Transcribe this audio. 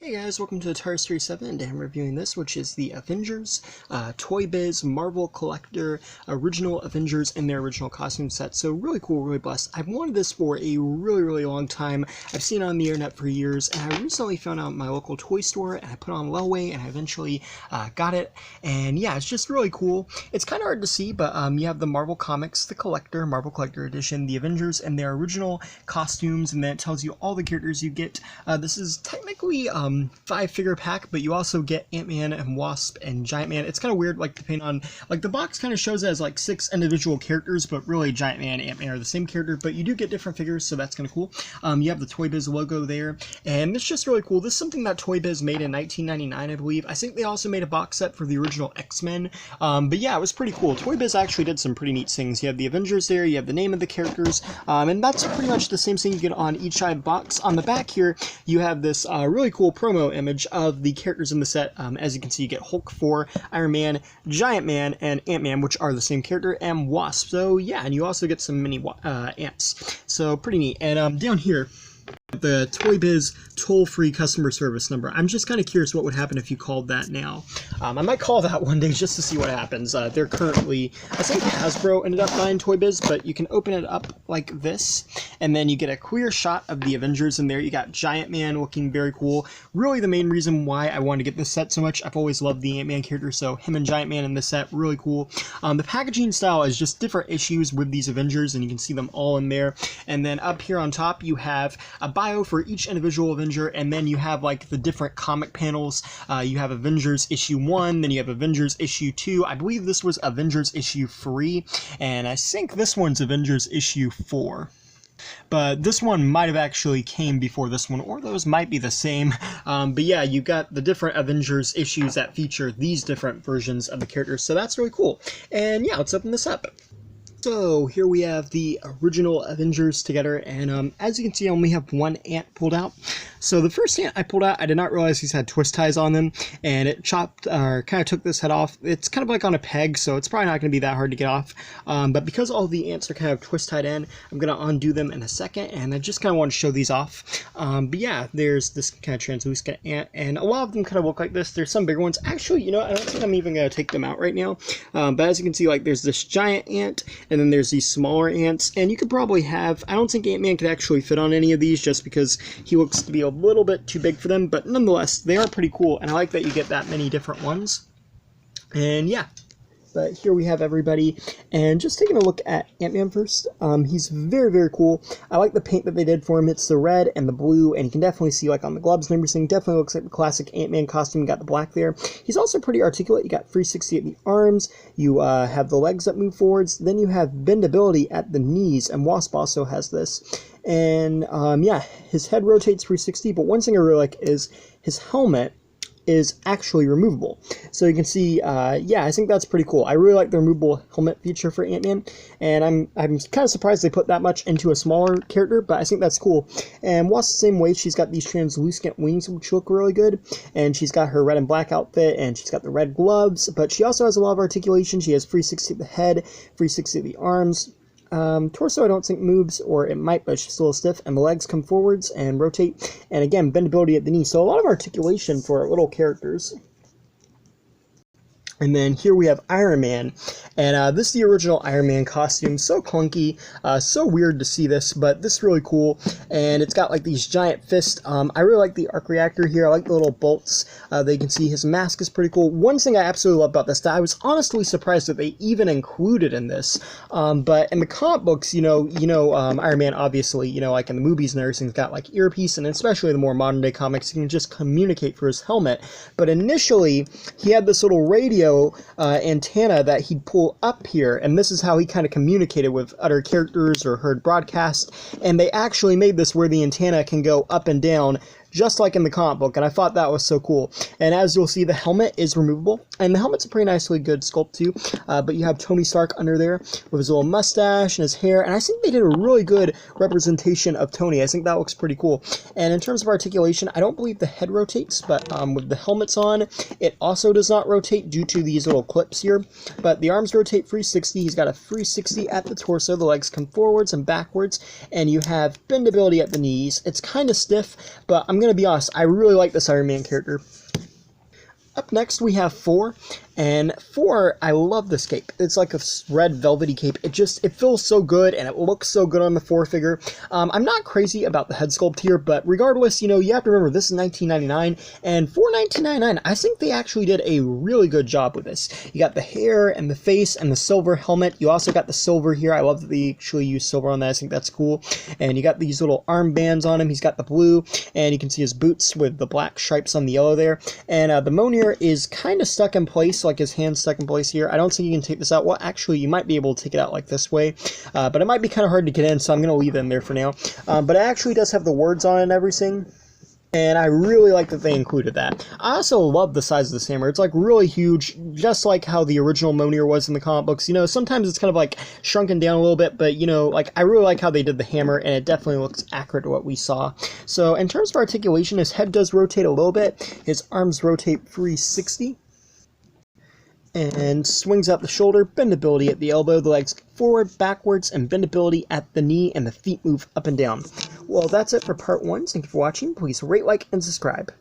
Hey guys, welcome to Tire Series 7, and I'm reviewing this, which is the Avengers Toy Biz Marvel Collector Original Avengers in their original costume set. So really cool, really blessed. I've wanted this for a really long time. I've seen it on the internet for years, and I recently found out my local toy store, and I put it on layaway, and I eventually got it. And yeah, it's just really cool. It's kind of hard to see, but you have the Marvel Comics, the Collector, Marvel Collector Edition, the Avengers, and their original costumes, and then it tells you all the characters you get. This is technically 5-figure pack, but you also get Ant-Man and Wasp and Giant Man. It's kind of weird, like, depending on, like, the box kind of shows it as like 6 individual characters, but really Giant Man and Ant-Man are the same character, but you do get different figures, so that's kind of cool. You have the Toy Biz logo there, and it's just really cool. This is something that Toy Biz made in 1999, I believe. I think they also made a box set for the original X-Men, but yeah, it was pretty cool. Toy Biz actually did some pretty neat things. You have the Avengers there, you have the name of the characters, and that's pretty much the same thing you get on each side of the box. On the back here, you have this really cool promo image of the characters in the set. As you can see, you get Hulk, Thor, Iron Man, Giant Man, and Ant-Man, which are the same character, and Wasp. So yeah, and you also get some mini ants. So pretty neat. And down here, the Toy Biz toll-free customer service number. I'm just kind of curious what would happen if you called that now. I might call that one day just to see what happens. They're currently, I think Hasbro ended up buying Toy Biz, but you can open it up like this, and then you get a clear shot of the Avengers in there. You got Giant Man looking very cool. Really the main reason why I wanted to get this set so much. I've always loved the Ant-Man character, so him and Giant Man in this set, really cool. The packaging style is just different issues with these Avengers, and you can see them all in there. And then up here on top, you have a bio for each individual Avenger, and then you have like the different comic panels. You have Avengers issue 1, then you have Avengers issue 2. I believe this was Avengers issue 3, and I think this one's Avengers issue 4. But this one might have actually came before this one, or those might be the same. But yeah, you got the different Avengers issues that feature these different versions of the characters, so that's really cool. And yeah, let's open this up. So here we have the original Avengers together, and as you can see, I only have one ant pulled out. So the first ant I pulled out, I did not realize these had twist ties on them, and it chopped, or kind of took this head off. It's kind of like on a peg, so it's probably not going to be that hard to get off. But because all the ants are kind of twist tied in, I'm going to undo them in a second, and I just kind of want to show these off. But yeah, there's this kind of translucent ant, and a lot of them kind of look like this. There's some bigger ones. Actually, you know, I don't think I'm even going to take them out right now. But as you can see, like, there's this giant ant, and then there's these smaller ants, and you could probably have, I don't think Ant-Man could actually fit on any of these just because he looks to be a little bit too big for them, but nonetheless, they are pretty cool, and I like that you get that many different ones. And yeah. But here we have everybody, and just taking a look at Ant-Man first. He's very cool. I like the paint that they did for him. It's the red and the blue, and you can definitely see, like, on the gloves and everything, definitely looks like the classic Ant-Man costume. You got the black there. He's also pretty articulate. You got 360 at the arms. You have the legs that move forwards. Then you have bendability at the knees, and Wasp also has this. And yeah, his head rotates 360, but one thing I really like is his helmet is actually removable. So you can see, yeah, I think that's pretty cool. I really like the removable helmet feature for Ant-Man, and I'm kind of surprised they put that much into a smaller character, but I think that's cool. And Wasp the same way, she's got these translucent wings which look really good, and she's got her red and black outfit, and she's got the red gloves, but she also has a lot of articulation. She has 360 at the head, 360 at the arms. Torso I don't think moves, or it might, but it's just a little stiff, and the legs come forwards and rotate, and again, bendability at the knee, so a lot of articulation for little characters. And then here we have Iron Man, and this is the original Iron Man costume. So clunky, so weird to see this, but this is really cool. And it's got like these giant fists. I really like the arc reactor here. I like the little bolts that you can see. His mask is pretty cool. One thing I absolutely love about this that I was honestly surprised that they even included in this. But in the comic books, Iron Man obviously, like in the movies and everything, has got like earpiece, and especially the more modern day comics, he can just communicate through his helmet. But initially, he had this little radio antenna that he'd pull up here, and this is how he kind of communicated with other characters or heard broadcast, and they actually made this where the antenna can go up and down just like in the comic book, and I thought that was so cool. And as you'll see, the helmet is removable, and the helmet's a pretty nicely good sculpt too, but you have Tony Stark under there with his little mustache and his hair, and I think they did a really good representation of Tony. I think that looks pretty cool. And in terms of articulation, I don't believe the head rotates, but with the helmets on, it also does not rotate due to these little clips here, but the arms rotate 360. He's got a 360 at the torso, the legs come forwards and backwards, and you have bendability at the knees. It's kind of stiff, but I'm I'm going to be honest, I really like this Iron Man character. Up next we have 4, and 4, I love this cape. It's like a red velvety cape. It feels so good, and it looks so good on the 4 figure. I'm not crazy about the head sculpt here, but regardless, you have to remember this is 1999, and for 1999, I think they actually did a really good job with this. You got the hair and the face and the silver helmet. You also got the silver here. I love that they actually use silver on that. I think that's cool. And you got these little armbands on him. He's got the blue, and you can see his boots with the black stripes on the yellow there. And the Mjolnir is kind of stuck in place, like his hand's stuck in place here. I don't think you can take this out. Well, actually, you might be able to take it out like this way, but it might be kind of hard to get in, so I'm going to leave it in there for now. But it actually does have the words on it and everything, and I really like that they included that. I also love the size of this hammer. It's like really huge, just like how the original Mjolnir was in the comic books. Sometimes it's kind of like shrunken down a little bit, but like I really like how they did the hammer, and it definitely looks accurate to what we saw. So in terms of articulation, his head does rotate a little bit. His arms rotate 360. And swings out the shoulder, bendability at the elbow, the legs forward, backwards, and bendability at the knee, and the feet move up and down. Well, that's it for part 1. Thank you for watching. Please rate, like, and subscribe.